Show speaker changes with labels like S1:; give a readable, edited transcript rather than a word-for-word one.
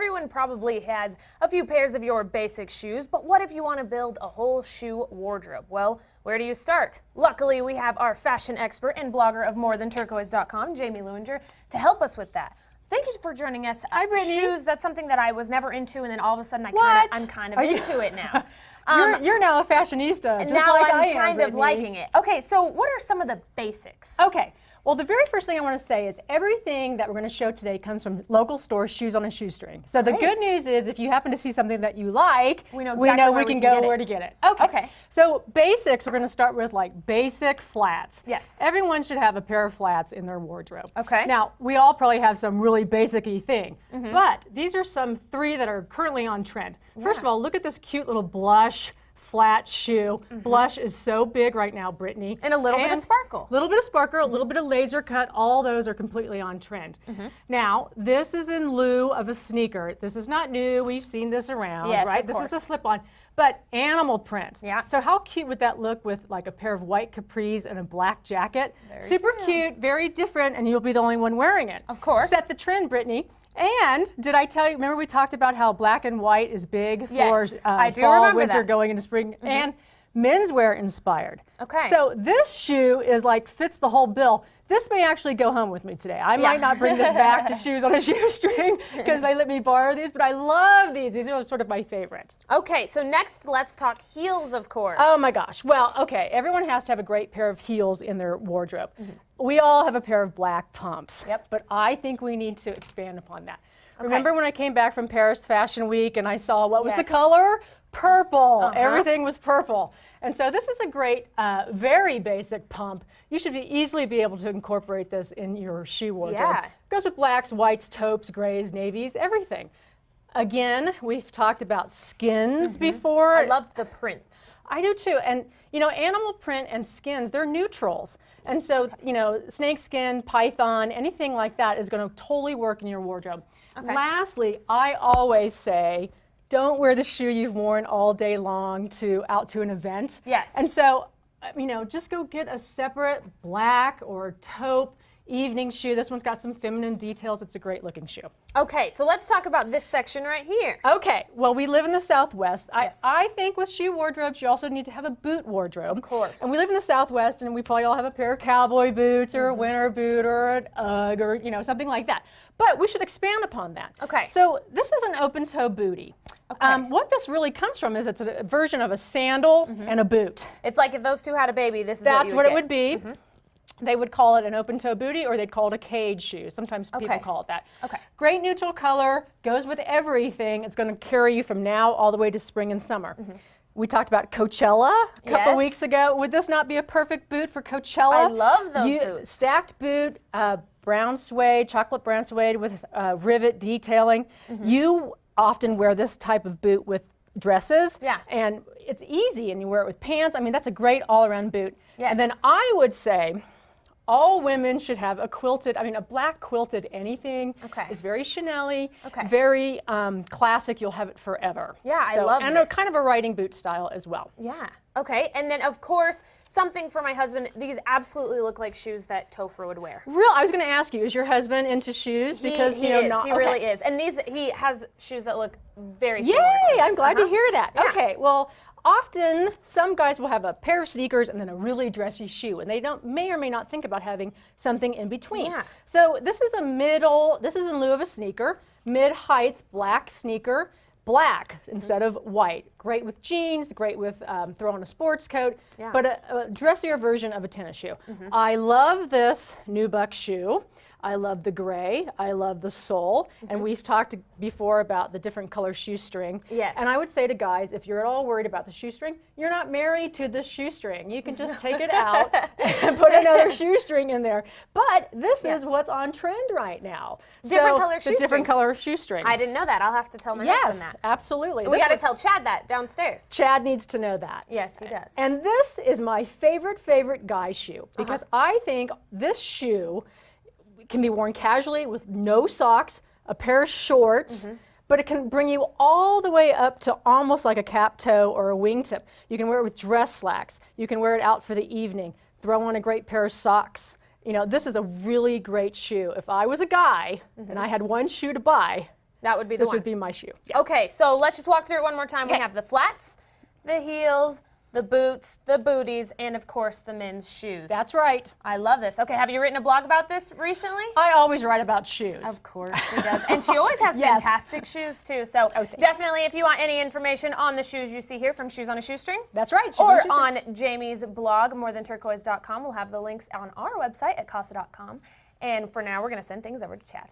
S1: everyone probably has a few pairs of your basic shoes, but what if you want to build a whole shoe wardrobe? Well, where do you start? Luckily, we have our fashion expert and blogger of morethanturquoise.com, Jamie Lewinger, to help us with that. Thank you for joining us.
S2: Hi, Brittany.
S1: Shoes, that's something that I was never into, and then all of a sudden I'm kind of into it now.
S2: You're now a fashionista, just
S1: now
S2: like
S1: I'm
S2: I am,
S1: kind of
S2: Brittany.
S1: liking it. Okay, so what are some of the basics?
S2: Okay. Well, the very first thing I want to say is everything that we're going to show today comes from local stores, Shoes on a Shoestring. So the good news is if you happen to see something that you like,
S1: we know we
S2: can go where to get it. Okay. So basics, we're going to start with like basic flats.
S1: Yes.
S2: Everyone should have a pair of flats in their wardrobe.
S1: Okay.
S2: Now, we all probably have some really basic-y thing, but these are some 3 that are currently on trend. First of all, look at this cute little blush flat shoe. Blush is so big right now, Brittany.
S1: And a little bit of sparkle.
S2: A little bit of sparkle, a little bit of laser cut, all those are completely on trend. Now, this is in lieu of a sneaker. This is not new, we've seen this around, right? This is the slip-on, but animal print.
S1: Yeah.
S2: So how cute would that look with like a pair of white capris and a black jacket? Super cute, very different, and you'll be the only one wearing it.
S1: Of course.
S2: Set the trend, Brittany. And did I tell you, remember we talked about how black and white is big for fall, winter, going into spring, and menswear inspired.
S1: Okay.
S2: So this shoe is like fits the whole bill. This may actually go home with me today. I might not bring this back to Shoes on a Shoestring because they let me borrow these, but I love these. These are sort of my favorite.
S1: Okay, so next let's talk heels, of course.
S2: Oh my gosh. Well, okay, everyone has to have a great pair of heels in their wardrobe. We all have a pair of black pumps, but I think we need to expand upon that. Remember when I came back from Paris Fashion Week and I saw, what was the color? Purple. Everything was purple. And so this is a great, very basic pump. You should easily be able to incorporate this in your shoe wardrobe. Goes with blacks, whites, taupes, grays, navies, everything. Again, we've talked about skins before.
S1: I love the prints.
S2: I do too. And you know, animal print and skins, they're neutrals. And so, you know, snake skin, python, anything like that is going to totally work in your wardrobe. Lastly, I always say, don't wear the shoe you've worn all day long out to an event.
S1: Yes.
S2: And so, you know, just go get a separate black or taupe evening shoe. This one's got some feminine details. It's a great looking shoe.
S1: Okay, so let's talk about this section right here.
S2: Okay, well, we live in the Southwest. I think with shoe wardrobes, you also need to have a boot wardrobe.
S1: Of course.
S2: And we live in the Southwest, and we probably all have a pair of cowboy boots or a winter boot or an UGG or, you know, something like that. But we should expand upon that.
S1: Okay.
S2: So this is an open-toe bootie. What this really comes from is it's a version of a sandal and a boot.
S1: It's like if those two had a baby, this is
S2: That's
S1: what
S2: it would be. They would call it an open-toe bootie, or they'd call it a cage shoe. Sometimes people call it that. Great neutral color, goes with everything. It's going to carry you from now all the way to spring and summer. We talked about Coachella a couple weeks ago. Would this not be a perfect boot for Coachella?
S1: I love those boots.
S2: Stacked boot, brown suede, chocolate brown suede with rivet detailing. You often wear this type of boot with dresses, and it's easy, and you wear it with pants. I mean, that's a great all-around boot. And then I would say, all women should have a quilted, I mean, a black quilted anything is very Chanel-y, very classic. You'll have it forever.
S1: Yeah, I love
S2: and
S1: this.
S2: And kind of a riding boot style as well.
S1: Yeah. Okay, and then of course, something for my husband. These absolutely look like shoes that Topher would wear.
S2: I was going to ask you, is your husband into shoes? Because
S1: he really is. And he has shoes that look very similar to
S2: Yay! I'm glad to hear that. Okay, well, often some guys will have a pair of sneakers and then a really dressy shoe, and they may or may not think about having something in between. So this is this is in lieu of a sneaker, mid-height black sneaker, black instead of white. Great with jeans, great with throw on a sports coat, but a dressier version of a tennis shoe. I love this nubuck shoe. I love the gray, I love the sole, and we've talked before about the different color shoestring. And I would say to guys, if you're at all worried about the shoestring, you're not married to this shoestring. You can just take it out and put another shoestring in there. But this is what's on trend right now.
S1: Different color shoestrings.
S2: Different color shoestring.
S1: I didn't know that. I'll have to tell my husband that.
S2: Yes, absolutely.
S1: We got to tell Chad that downstairs.
S2: Chad needs to know that.
S1: Yes, he does.
S2: And this is my favorite guy shoe, because I think this shoe can be worn casually with no socks, a pair of shorts, but it can bring you all the way up to almost like a cap toe or a wingtip. You can wear it with dress slacks. You can wear it out for the evening. Throw on a great pair of socks. You know, this is a really great shoe. If I was a guy and I had one shoe to buy,
S1: That would be the
S2: This
S1: one.
S2: would be my shoe. Yeah.
S1: Okay, so let's just walk through it one more time.
S2: Okay.
S1: We have the flats, the heels, the boots, the booties, and of course the men's shoes.
S2: That's right.
S1: I love this. Okay, have you written a blog about this recently?
S2: I always write about shoes.
S1: Of course she does. And she always has
S2: Yes.
S1: fantastic shoes too. So definitely if you want any information on the shoes you see here from Shoes on a Shoestring.
S2: That's right.
S1: Or on Jamie's blog, morethanturquoise.com. We'll have the links on our website at casa.com. And for now, we're going to send things over to Chad.